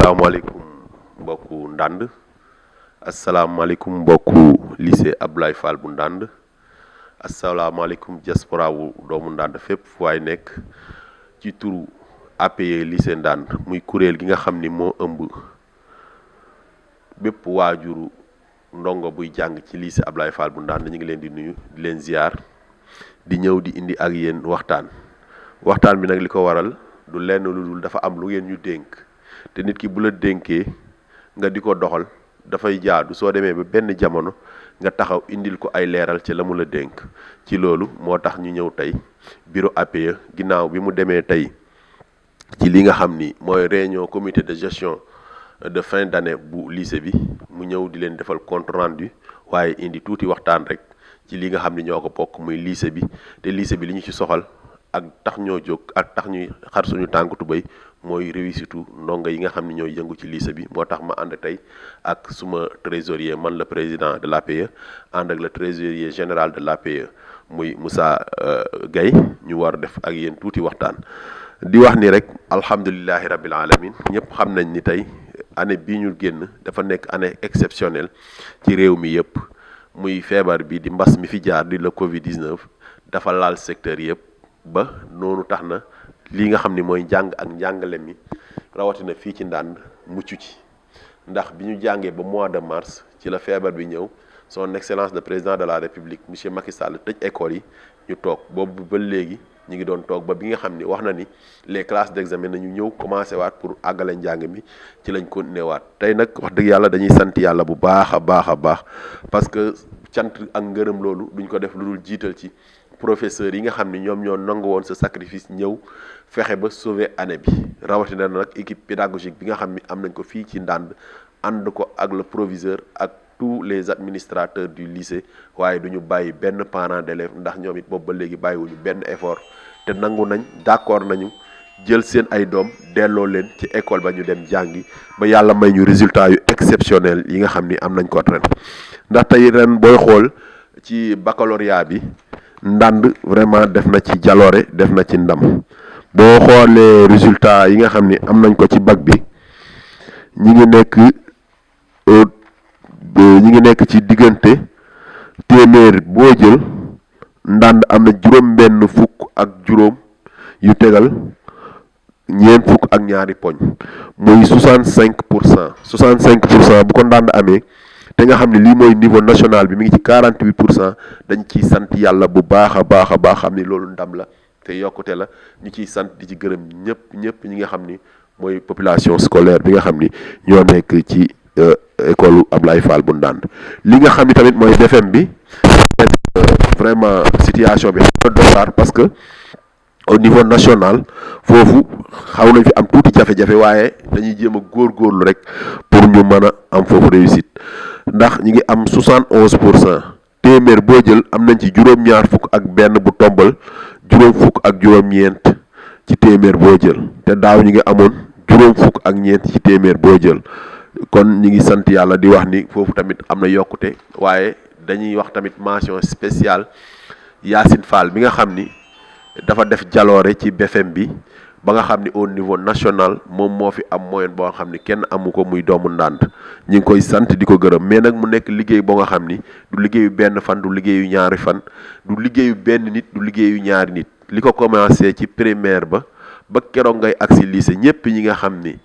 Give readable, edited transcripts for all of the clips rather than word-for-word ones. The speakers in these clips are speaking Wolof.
asalaamaaleykum mbokku Ndande asalaamaaleykum mbokku lycée Abdoulaye Fall bu Ndande asalaamaaleykum diaspora wu doomu Ndande fépp fu waay nekk ci turu APE lycée Ndande muy kuréel gi nga xam ni moo ëmb bépp waajuru ndongo buy jàng ci lycée Abdoulaye Fall bu Ndande ñu ngi leen di nuyu di leen ziar di ñëw di indi ak yéen waxtaan bi nag li ko waral du lenn lu dul dafa am lu ngeen ñu dénk te nit ki bu la dénkee nga di ko doxal dafay jaadu soo demee ba benn jamono nga taxaw indil ko ay leeral ci la mu la dénk ci loolu moo tax ñu ñëw tey bureau APE ginnaaw bi mu demee tey ci li nga xam ni mooy réunion comité de gestion de fin d'année bu lycée bi mu ñëw di leen defal compte rendu waaye indi tuuti waxtaan rek ci li nga xam ni ñoo ko bokk muy lycée bi te lycée bi li ñu ci soxal ak tax ñoo jóg ak tax ñuy xar suñu tànk tubéy mooy réussite ndongo yi nga xam ne ñooy yëngu ci lycée bi moo tax ma ànd tey ak suma trésorier man le président de l'APE ànd ak le trésorier général de l'APE muy Moussa Gueye ñu war def ak yéen tuuti waxtaan di wax ni rek alhamdulilahi rabbil alamin ñëpp xam nañ ni tey année bii ñu génn dafa nekk année exceptionnelle ci réew mi yëpp muy feebar bi di mbas mi fi jaar di la Covid 19 dafa laal secteur yëpp ba noonu tax na lii nga xam ni mooy njàng ak njàngale mi rawatina fii ci Ndande mucc ci ndax bi ñu jàngee ba mois de mars ci la feebar bi ñëw son excellence le président de la république monsieur Macky Sall tëj école yi ñu toog boobu ba léegi ñu ngi doon toog ba bi nga xam ni wax na ni les classes d'examen nañu ñëw commencé waat pour àggale njàng mi ci lañ continuer waat tey nag wax dëgg yàlla dañuy sant yàlla bu baax a baax parce que cant ak ngërëm loolu duñ ko def lu dul jiital ci professeurs yi nga xam ni ñoom ñoo nangu woon sa sacrifice ñëw fexe ba sauver année bi rawatina nag équipe pédagogique bi nga xam ni am nañ ko fii ci Ndande ànd ko ak le proviseur ak tous les administrateurs du lycée waaye duñu bàyyi benn parent d'élève ndax ñoom it boobu ba léegi bàyyiwuñu benn effort te nangu nañ d'accord nañu jël seen ay doom delloo leen ci école ba ñu dem jàngi ba yàlla may ñu résultat yu exceptionnel yi nga xam ni am nañ ko ren ndax tey ren booy xool ci baccalauréat bi Ndande vraiment def na ci jaloore def na ci ndam boo xoolee résultat yi nga xam ni am nañ ko ci bac bi ñi ngi nekk ci diggante téeméer boo jël Ndande am na juróom-benn fukk ak juróom yu tegal ñeent fukk ak ñaari poñ muy 65% bu ko Ndande amee te nga xam ne lii mooy niveau national bi mi ngi ci 48% dañ ciy sant yàlla bu baax a baax xam ni loolu ndam la te yokkute la ñu ciy sant di ci gërëm ñëpp ñi nga xam ni mooy population scolaire bi nga xam ni ñoo nekk ci école Abdoulaye Fall bu Ndande li nga xam ni tamit mooy BFEM bi vraiment situation bi xam na doy parce que au niveau national foofu xaw nañ fi am tuuti jafe-jafe waaye dañuy jéem a góorgóorlu rek pour ñu mën a am foofu réussite ndax ñi ngi am 71% téeméer boo jël am nañ ci juróom-ñaar fukk ak benn bu tombal juróom fukk ak juróom-ñeent ci téeméer boo jël te daaw ñi ngi amoon juróom fukk ak ñeent ci téeméer boo jël kon ñi ngi sant yàlla di wax ni foofu tamit am na yokkute waaye dañuy wax tamit mention spéciale Yacine Fall bi nga xam ni dafa def jaloore ci BFEM bi ba nga xam ni au niveau national moom moo fi am moyenne boo xam ni kenn amu ko muy doomu Ndande ñi ngi koy sant di ko gërëm mais nag mu nekk liggéey boo nga xam ni du liggéeyu benn fan du liggéeyu ñaari fan du liggéeyu benn nit du liggéeyu ñaari nit li ko commencé ci primaire ba keroog ngay agsi lycée ñëpp ñi nga xam ni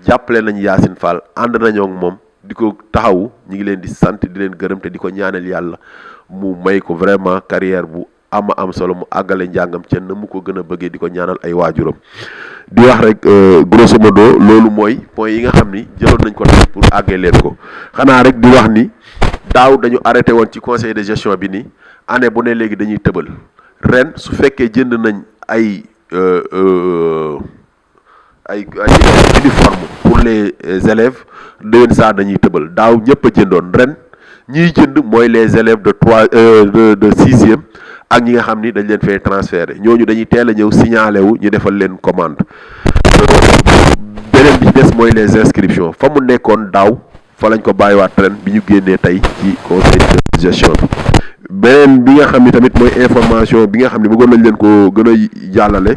jàppale nañ Yacine Fall ànd nañoo ak moom di ko taxawu ñi ngi leen di sant di leen gërëm te di ko ñaanal yàlla mu may ko vraiment carrière bu am solo mu àggale njàngam ca na mu ko gën a bëggee di ko ñaanal ay waajuram di wax rek grosso modo loolu mooy point yi nga xam ni jëloon nañ ko tey pour àggee leen ko xanaa rek di wax ni daaw dañu arrêté woon ci conseil de gestion bi ni année bu ne léegi dañuy tëbal ren su fekkee jënd nañ ay uniforme pour les élèves déwén saa dañuy tëbal daaw ñëpp a jëndoon ren ñiy jënd mooy les élèves de sixième ak ñi nga xam ni dañ leen fay transféré ñooñu dañuy teel a ñëw signalé wu ñu defal leen commande beneen bi ci des mooy les inscriptions fa mu nekkoon daaw fa lañ ko bàyyiwaat ren bi ñu génnee tey ci conseil de gestion bi beneen bi nga xam ni tamit mooy information bi nga xam ni bëggoon nañ leen ko gën a jàllale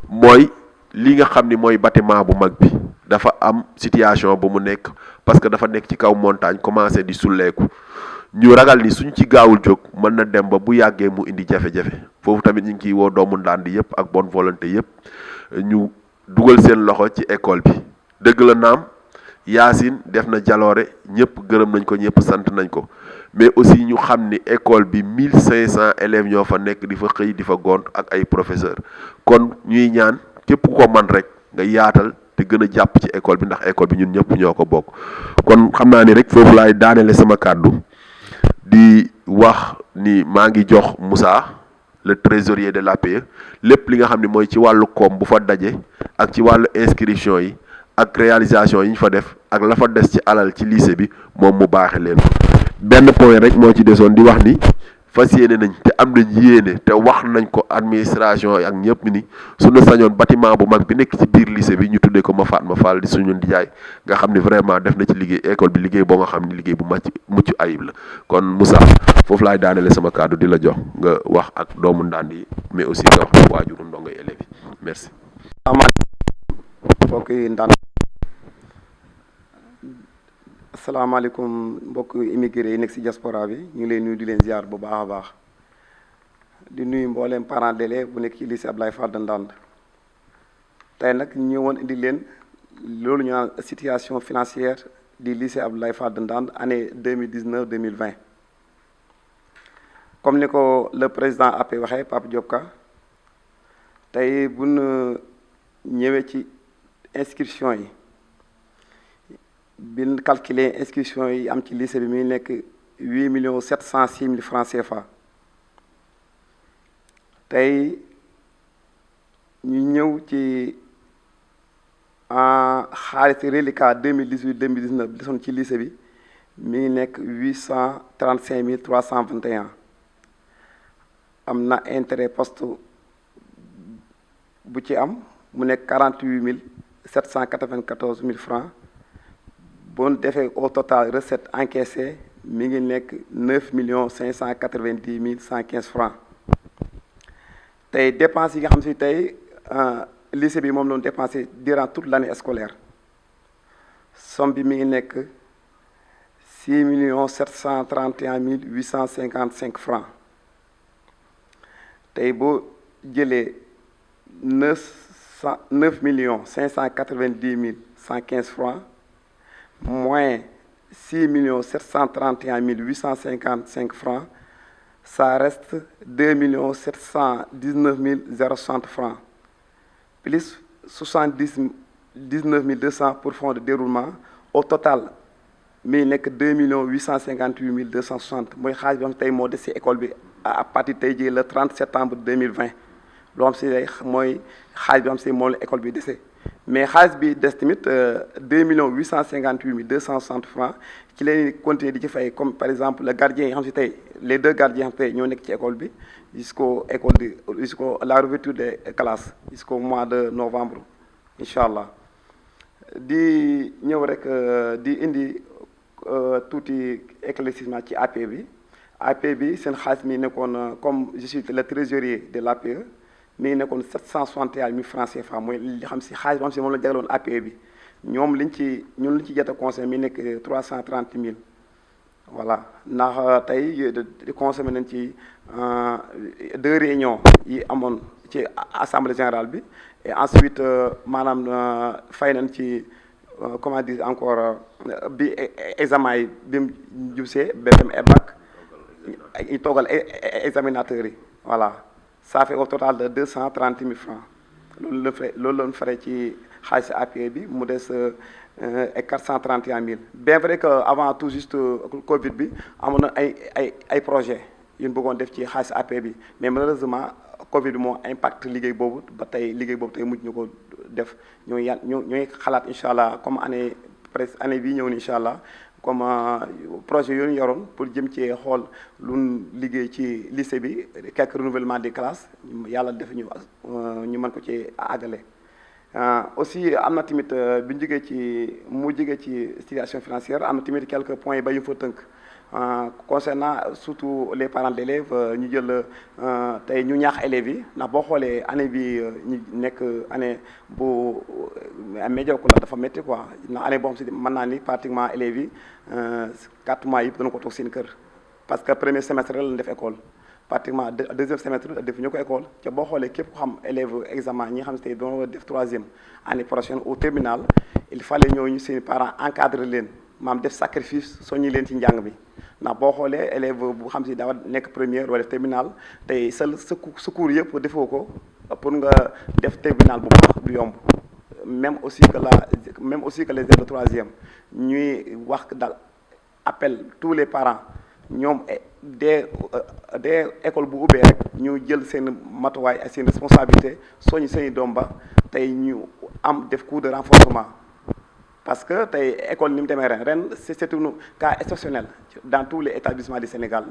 mooy li nga xam ni mooy bâtiment bu mag bi dafa am situation bu mu nekk parce que dafa nekk ci kaw montagne commencé di sulleeku ñu ragal ni suñ ci gaawul jóg mën na dem ba bu yàggee mu indi jafe-jafe foofu tamit ñu ngi ciy woo doomu Ndande yëpp ak bonne volonté yëpp ñu dugal seen loxo ci école bi dëgg la naam Yacine def na jaloore ñëpp gërëm nañ ko ñëpp sant nañ ko mais aussi ñu xam ni école bi 1500 élèves ñoo fa nekk di fa xëy di fa gont ak ay professeurs kon ñuy ñaan képp ko man rek nga yaatal te gën a jàpp ci école bi ndax école bi ñun ñëpp ñoo ko bokk kon xam naa ni rek foofu laay daanele sama kàddu di wax ni maa ngi jox Moussa le trésorier de l'APE lépp li nga xam ne mooy ci wàllu koom bu fa daje ak ci wàllu inscription yi ak réalisation yi ñu fa def ak la fa des ci alal ci lycée bi moom mu baaxe leen benn point rek moo ci desoon di wax ni fas yéene nañ te am nañ yéene te wax nañ ko administration ak ñëpp ni suñu sañoon bâtiment bu mag bi nekk ci biir lycée bi ñu tuddee ko Mafatma Fall di suñu ndijaay nga xam ni vraiment def na ci liggéey école bi liggéey boo nga xam ni liggéey bu mucc ayib la kon Moussa foofu laay daanele sama kàddu di la jox nga wax ak doomu Ndande yi mais aussi nga wax ak waajuru ndongo élèves yi merci. mbokk yi Ndande asalaamaaleykum mbokk immigré yi nekk ci diaspora bi ñu ngi leen nuyu di leen ziar bu baax a baax di nuyu mbooleem parents d'élèves bu nekk ci lycée Abdoulaye Fall de Ndande tey nag ñu ñëwoon indi leen loolu ñu naan situation financière du lycée Abdoulaye Fall de Ndande année 2019-2020 comme ni ko le président AP waxee Pape Diop Ka tey bu ñu ñëwee ci inscription yi bi ñu calculer inscription yi am ci lycée bi muy nekk 8 706 000 francs CFA tey ñu ñëw ci xaalis reliquat 2018-2019 bi desoon ci lycée bi mi ngi nekk 835 321 am na intérêt poste bu ci am mu nekk 48 794 000 francs bon defee au total recette encaissée mi ngi nekk 9 590 115 francs tey dépenses yi nga xam si tey lycée bi moom loonu dépensé durant toute l'année scolaire somme bi mi ngi nekk 6 731 855 francs tey boo jëlee 9 590 115 francs moins 6 731 855 francs, ça reste 2 719 060 francs, plus 79 200 pour fonds de déroulement. Au total, mais il n'est que 2 858 260. Moi, je suis en train école à partir de le 30 septembre 2020. Moi, je suis en école bi décès. Mais xaalis bi des tamit 2 858 260 francs ci lay continuer di ci fay comme par exemple le gardien yi xam si tey les deux gardiens yi xam tey ñoo nekk ci école bi jusqu'au la réouverture des classes jusqu'au mois de novembre incha allah di ñëw rek di indi tuuti éclaircissement ci APE bi APE bi seen xaalis mi nekkoon comme je suis le trésorier de l'APE mi ngi nekkoon 761 000 francs CFA mooy li xam si xaalis bi xam si moom la jagaloon APE bi ñun liñ ci jot a conseil mi nekk 330 000 voilà ndax tey consommé nañ ci 2 réunions yi amoon ci assemblée générale bi et ensuite maanaam fay nañ ci comment dire encore bi examen yi bi mu jubsee BFEM et bac ñu toogal examinateurs yi voilà ça fait au total de 230 000 francs loolu la ñu fare ci xaalis APE bi mu des 431 000 bien vrai que avant tout juste Covid bi amoon na ay projet yu ñu bëggoon def ci xaalis APE bi mais malheureusement Covid bi moo impact liggéey boobu ba tey liggéey boobu tey mujj ñu ko def ñooy xalaat incha allah comme presque année bii ñëw ni incha allah comme projet yooyu ñu yoroon pour jëm ci xool lu liggéey ci lycée bi quelques renouvellement des classes yàlla def ñu mën ko ci àggale aussi am na tamit bi ñu jógee ci situation financière am na tamit quelques points ba yu fa tënk concernant surtout les parents d'élèves ñu jël tey ñu ñaax élèves yi ndax boo xoolee année bi ñu nekk année bu médiocre la dafa métti quoi ndax année boo xam si mën naa ni pratiquement élèves yi 4 mois yëpp dana ko toog seen kër parce que premier semestre la def école pratiquement deuxième semestre def ñu ko école ca boo xoolee képp ko xam élève examen ñi nga xam ne tey doon def troisième année prochaine au terminal il fallait ñooñu seen parents encadrer leen maam def sacrifice soññi leen ci njàng bi ndax boo xoolee élève bu xam si dafa nekk première wala def terminal tey sa cours yëpp defoo ko pour nga def terminal bu baax du yomb même aussi que les élèves de troisième ñuy wax daal appel tous les parents ñoom dès école bu ubbee rek ñu jël seen matuwaay ak seen responsabilité soññ seen doom ba tey ñu am def cours de renforcement parce que tey école ni mu demee ren c'est un cas exceptionnel dans tous les établissements du Sénégal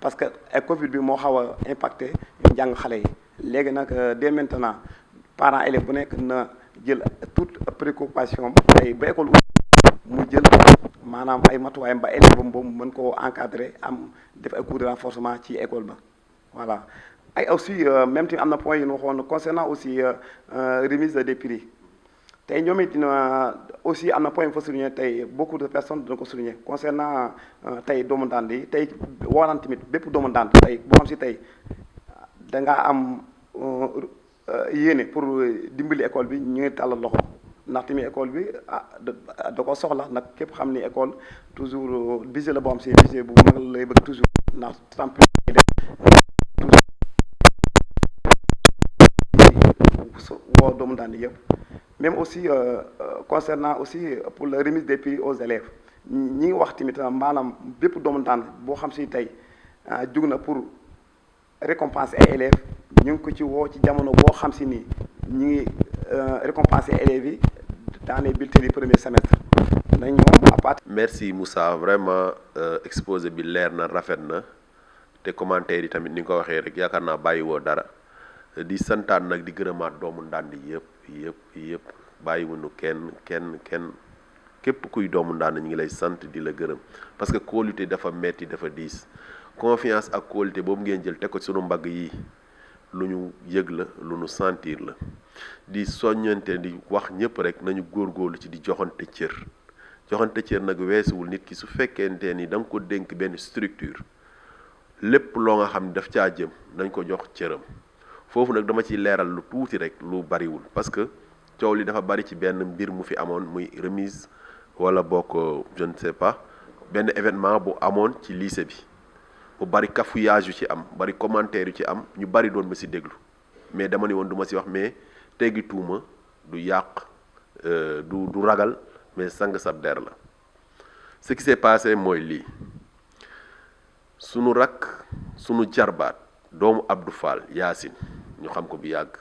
parce que Covid bi moo xaw a impacté njàng xale yi léegi nag dès maintenant parents élèves bu nekk na jël toute préoccupation tey ba école mu jël maanaam ay matuwaayam ba élève boobu mën koo encadrer am def ay cours de renforcement ci école ba voilà. ay aussi même tamit am na point yu ñu waxoon concernant aussi remise des prix tey ñoom it aussi am na point yu fa souligner tey beaucoup de personnes dina ko souligner concernant tey doomu ndànd yi tey woonaan tamit bépp doomu ndànd tey boo xam si tey da ngaa am yéene pour dimbali école bi ñu ngi tàllal loxo. ndax tamit école bi da ko soxla nag képp xam ni école toujours budget la boo xam si budget bu mag lay bëgg toujours ndax temp woo doomu daan yëpp même aussi concernant aussi pour la remise des prix aux élèves ñi ngi wax tamit maanaam bépp doomu daan boo xam si tey jug na pour récompenser ay élèves ñu ngi ko ci woo ci jamono boo xam si nii ñi ngi récompenser élèves yi dans les bulletins du premier semestre nañ ñoom à part. merci Moussa vraiment exposé bi leer na rafet na te commentaire yi tamit ni nga ko waxee rek yaakaar naa bàyyiwoo dara di santaan nag di gërëmaat doomu ndànd yëpp bàyyiwuñu kenn képp kuy doomu ndànd ñu ngi lay sant di la gërëm parce que kóolute dafa metti dafa diis confiance ak kóolute boobu ngeen jël teg ko sunu mbagg yi lu ñu yëg la lu ñu sentir la di soññante di wax ñëpp rek nañu góorgóorlu ci di joxante cër nag weesuwul nit ki su fekkente ni da nga ko dénk benn structure lépp loo nga xam ne daf caa jëm nañ ko jox cëram foofu nag dama ciy leeral lu tuuti rek lu bariwul parce que coow li dafa bari ci benn mbir mu fi amoon muy remise wala bokk je ne sais pas benn événement bu amoon ci lycée bi bu bari cafouillage yu ci am bari commentaire yu ci am ñu bari doon ma si déglu mais dama ni woon du ma si wax mais teggi tuuma du yàq du ragal mais sang sab der la ce qui s'est passé mooy lii sunu rakk sunu jarbaat doomu Abdou Fall Yacine ñu xam ko bi yàgg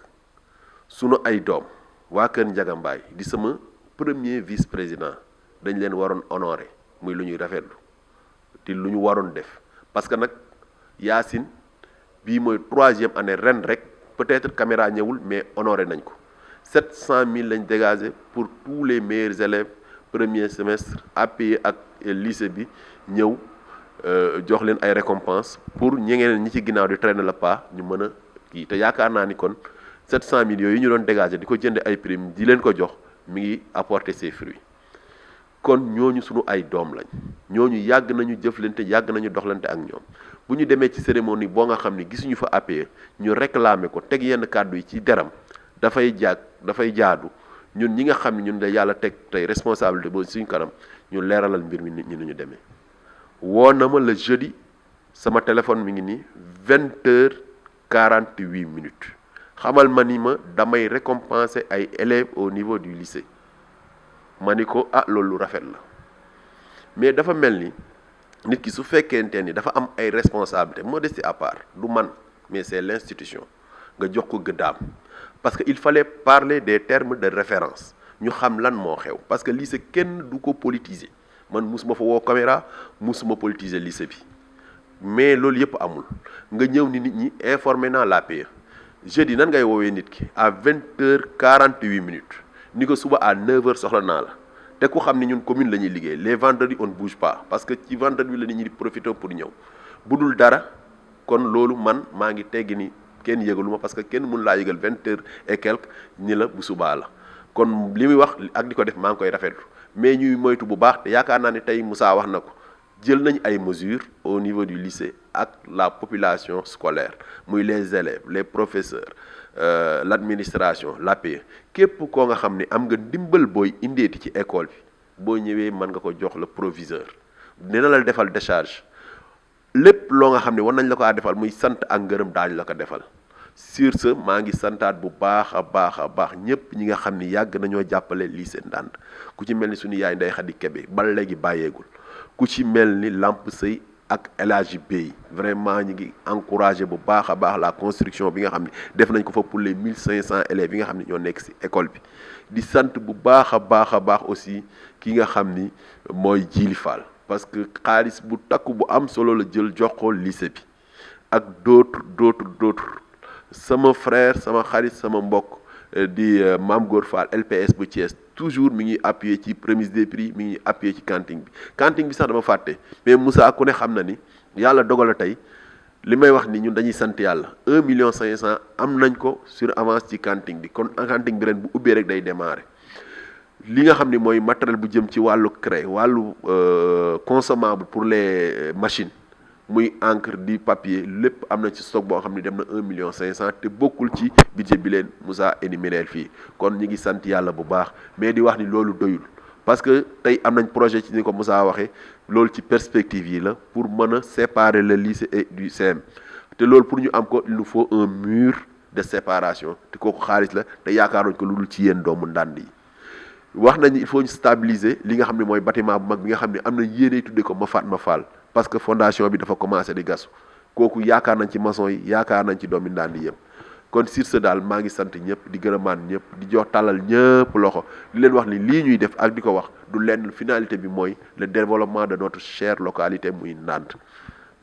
sunu ay doom waa kër Ndiaga Mbaye di sama premier vice président dañ leen waroon honorer muy lu ñuy rafetlu te lu ñu waroon def parce que nag Yacine bii mooy 3e année ren rek peut-être caméra ñëwul mais honoré nañ ko 700 000 lañ dégagé pour tous les meilleurs élèves premier semestre APE ak lycée bi ñëw jox leen ay récompenses pour ñeneen ñi ci ginnaaw di traîner le pas ñu mën a kii te yaakaar naa ni kon 700 000 yooyu ñu doon dégagé di ko jënd ay prime di leen ko jox mi ngi apporter ses fruits kon ñooñu sunu ay doom lañ ñooñu yàgg nañu jëflante yàgg nañu doxlante ak ñoom bu ñu demee ci cérémonie boo nga xam ni gisuñu fa APE ñu réclamer ko teg yenn kàddu yi ci deram dafay jaadu ñun ñi nga xam ne ñun da yàlla teg tey responsabilité boobu suñu kanam ñu leeralal mbir mi nit ñi nu ñu demee woo na ma le jeudi sama téléphone mi ngi nii 20h48 xamal ma ni ma damay récompenser ay élèves au niveau du lycée ma ni ko loolu rafet la mais dafa mel ni nit ki su fekkente ni dafa am ay responsabilités modestie à part du man mais c'est l'institution nga jox ko gëddaam parce que il fallait parler des termes de référence ñu xam lan moo xew parce que lycée kenn du ko politiser man musuma fa woo caméra musuma politiser lycée bi mais loolu yëpp amul nga ñëw ni nit ñi informé naa l'APE jeudi nan ngay woowee nit ki à 20h48 ni ko suba à 9h soxla naa la te ku xam ni ñun commune la ñuy liggéey les vendredis on ne bouge pas parce que ci vendredi bi la nit ñi di profité pour ñëw bu dul dara kon loolu man maa ngi teggi ni kenn yëgalu ma parce que kenn mun laa yëgal 20h et quelque ni la bu subaa la kon li muy wax ak di ko def maa ngi koy rafetlu mais ñuy moytu bu baax te yaakaar naa ne tey Moussa wax na ko jël nañ ay mesures au niveau du lycée ak la population scolaire muy les élèves les professeurs l'administration l'APE képp koo nga xam ne am nga ndimbal booy indeeti ci école bi boo ñëwee mën nga ko jox le proviseur dina la defal décharge lépp loo nga xam ne war nañ la ko defal muy sant ak ngërëm daañu la ko defal sur ce maa ngi santaat bu baax a baax ñëpp ñi nga xam ni yàgg nañoo jàppale lycée Ndande ku ci mel ni suñu yaay Ndeye Khady Kébé ba léegi bàyyeegul ku ci mel ni Lamp Sey ak El Hadji Bey vraiment ñu ngi encouragé bu baax a baax la construction bi nga xam ne def nañ ko fa pour les 1500 élèves yi nga xam ne ñoo nekk ci école bi di sant bu baax a baax aussi ki nga xam ni mooy Djili Fall parce que xaalis bu takku bu am solo la jël jox ko lycée bi ak d'autres sama frère sama xarit sama mbokk di Mame Gor Fall LPS bu Thiès toujours mi ngi appuyer ci remise des prix mi ngi appuyer ci cantine bi sax dama fàtte mais Moussa ku ne xam na ni yàlla dogal na tey li may wax ni ñun dañuy sant yàlla 1,5 million am nañ ko sur avance ci cantine bi kon cantine bi ren bu ubbee rek day démarrer li nga xam ni mooy matériel bu jëm ci wàllu craie wàllu consommable pour les machines muy encre di papier lépp am na ci stock boo xam ne dem na 1,5 million te bokkul ci budget bi leen Moussa énuméré fii kon ñi ngi sant yàlla bu baax mais di wax ni loolu doyul parce que tey am nañ projet ci ni ko Moussa waxee loolu ci perspective yi la pour mën a séparer le lycée et du CM te loolu pour ñu am ko il nous faut un mur de séparation te kooku xaalis la te yaakaaroon ko lu dul ci yéen doomu Ndande yi wax nañu il faut ñu stabiliser li nga xam ne mooy bâtiment bu mag bi nga xam ne am na yéene tuddee ko Mafatma Fall parce que fondation bi dafa commencé di gasu kooku yaakaar nañ ci maçon yi yaakaar nañ ci doomi Ndande yëpp kon sur ce daal maa ngi sant ñëpp di gërëmaan ñëpp di jox tàllal ñëpp loxo di leen wax ni lii ñuy def ak di ko wax du lenn finalité bi mooy le développement de notre chère localité muy Ndande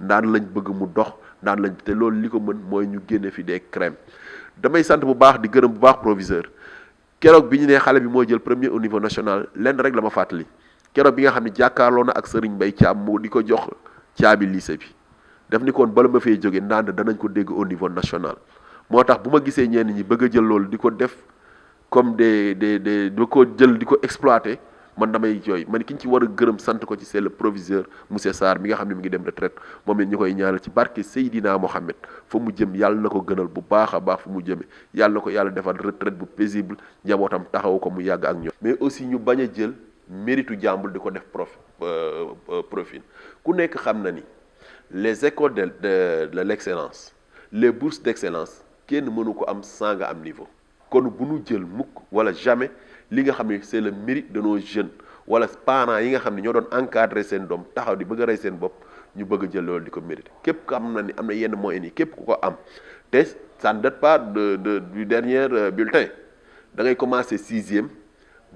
lañ bëgg mu dox Ndande lañ te loolu li ko mën mooy ñu génne fi des crèmes damay sant bu baax di gërëm bu baax proviseur keroog bi ñu nee xale bi moo jël premier au niveau national lenn rek la ma fàttali keroog bi nga xam ne jàkkaarloo na ak Serigne Mbaye Thiam mu di ko jox caabi lycée bi def ni kon bala ma fay jóge Ndande danañ ko dégg au niveau national moo tax bu ma gisee ñenn ñi bëgg a jël loolu di ko def comme di ko jël di ko exploiter man damay jooy man ki ñu ci war a gërëm sant ko ci c'est le proviseur monsieur Sarr mi nga xam ne mi ngi dem retraite moom it ñu koy ñaanal ci barke Seydina Mohamed fa mu jëm yàlla na ko gënal bu baax a baax fu mu jëmee yàlla na ko yàlla defal retraite bu paisible njabootam taxaw ko mu yàgg ak ñoom. mais aussi ñu bañ a jël méritu jàmbul di ko def profil ku nekk xam na ni les écoles de l'excellence les bourses d'excellence kenn mënu ko am sans nga am niveau kon bu nu jël mukk wala jamais li nga xam ne c'est le mérite de nos jeunes wala parents yi nga xam ne ñoo doon encadrer seen doom taxaw di bëgg a rey seen bopp ñu bëgg a jël loolu di ko mérite képp ko am na ni am na yenn moyens yi képp ku ko am te ça ne date pas du dernier bulletin da ngay commencer 6e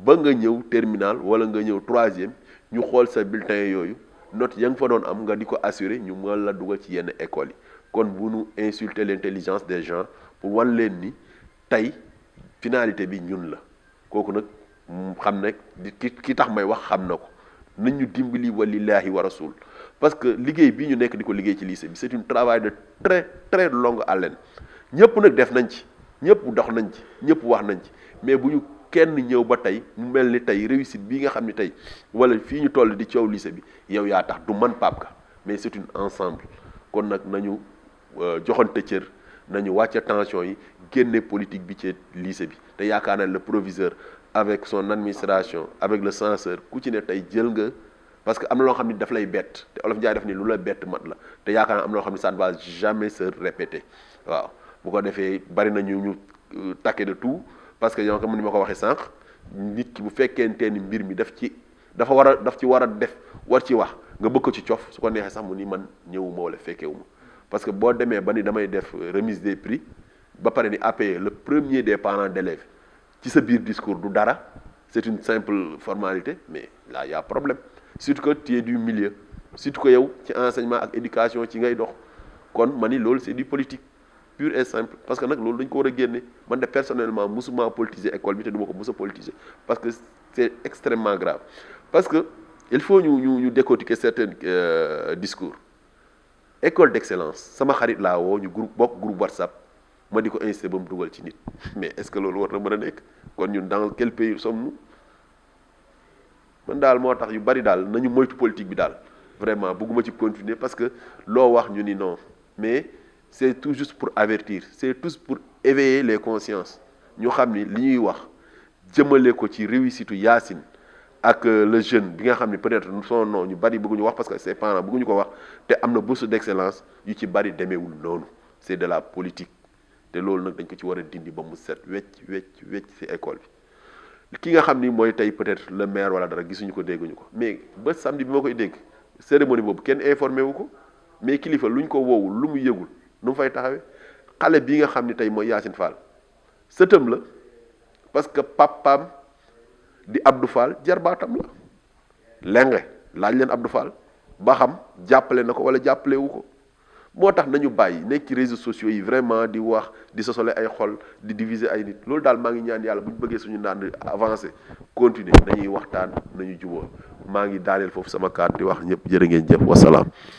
ba nga ñëw terminal wala nga ñëw 3e ñu xool sa bulletin yooyu note ya nga fa doon am nga di ko assurer ñu mën la dugal ci yenn écoles yi kon bu nu insulter l'intelligence des gens pour wan leen ni tey finalité bi ñun la kooku nag xam ne ki tax may wax xam na ko nañ ñu dimbali walillahi wa rasul parce que liggéey bii ñu nekk di ko liggéey ci lycée bi c'est un travail de très très longue haleine ñëpp nag def nañ ci ñëpp dox nañ ci ñëpp wax nañ ci mais bu ñu kenn ñëw ba tey mu mel ni tey réussite bii nga xam ni tey wala fii ñu toll di coow lycée bi yow yaa tax du man Pape Ka mais c'est une ensemble kon nag nañu joxante cër nañu wàcce tension yi génne politique bi ci lycée bi te yaakaar naa le proviseur avec son administration avec le censeur ku ci ne tey jël nga parce que am na loo xam ni daf lay bett te Olof Njaay daf ni lu la bett mat la te yaakaar naa am na loo xam ni ça ne va jamais se répéter waaw bu ko defee bari na ñu taquet de tout parce que yow comme ni ma ko waxee sànq nit ki bu fekkente ni mbir mi daf ci war a def war ci wax nga bëgg ko ci cof su ko neexee sax mu ni man ñëwuma wala fekkewuma parce que boo demee ba ni damay def remise des prix ba pare ni APE le premier des parents d'élèves ci sa biir discours du dara c'est une simple formalité mais là y a problème surtout que tu es du milieu surtout que yow ci enseignement ak éducation ci ngay dox kon ma ni loolu c'est du politique pur et simple parce que nag loolu dañ ko war a génne man de personnellement musuma politiser école bi te du ma ko mus a politiser parce que c'est extrêmement grave parce que il faut ñu décortiquer certains discours école d'excellence sama xarit laa woo ñu groupe WhatsApp ma di ko incité ba mu dugal ci nit mais est-ce que loolu war na mën a nekk kon ñun dans quel pays sommes-nous man daal moo tax yu bari daal nañu moytu politique bi daal vraiment bëgguma ci continuer parce que loo wax ñu ni non mais c'est tout juste pour avertir c'est tout pour éveiller les consciences ñu xam ni li ñuy wax jëmale ko ci réussite Yacine ak le jeune bi nga xam ni peut-être son nom ñu bari bëgguñu wax parce que ses parents bëgguñu ko wax te am na bourse d'excellence yu ci bari demeewul noonu c'est de la politique te loolu nag dañ ko ci war a dindi ba mu set wecc ci école bi ki nga xam ni mooy tey peut-être le maire wala dara gisuñu ko dégguñu ko mais ba samedi bi ma koy dégg cérémonie boobu kenn informé wu ko mais kilifa luñ ko woowul lu mu yëgul nu mu fay taxawee xale bi nga xam ni tey mooy Yacine Fall sëtam la parce que papaam di Abdou Fall jarbaatam la lenge laaj leen Abdou Fall ba xam jàppale na ko wala jàppale wu ko moo tax nañu bàyyi nekk ci réseaux sociaux yi vraiment di wax di sosole ay xol di diviser ay nit loolu daal maa ngi ñaan yàlla bu ñu bëggee suñu naan avancer continuer nañuy waxtaan nañu jubóo maa ngi daaneel foofu sama kàddu di wax ñëpp jërë ngeen jëf wasalaam.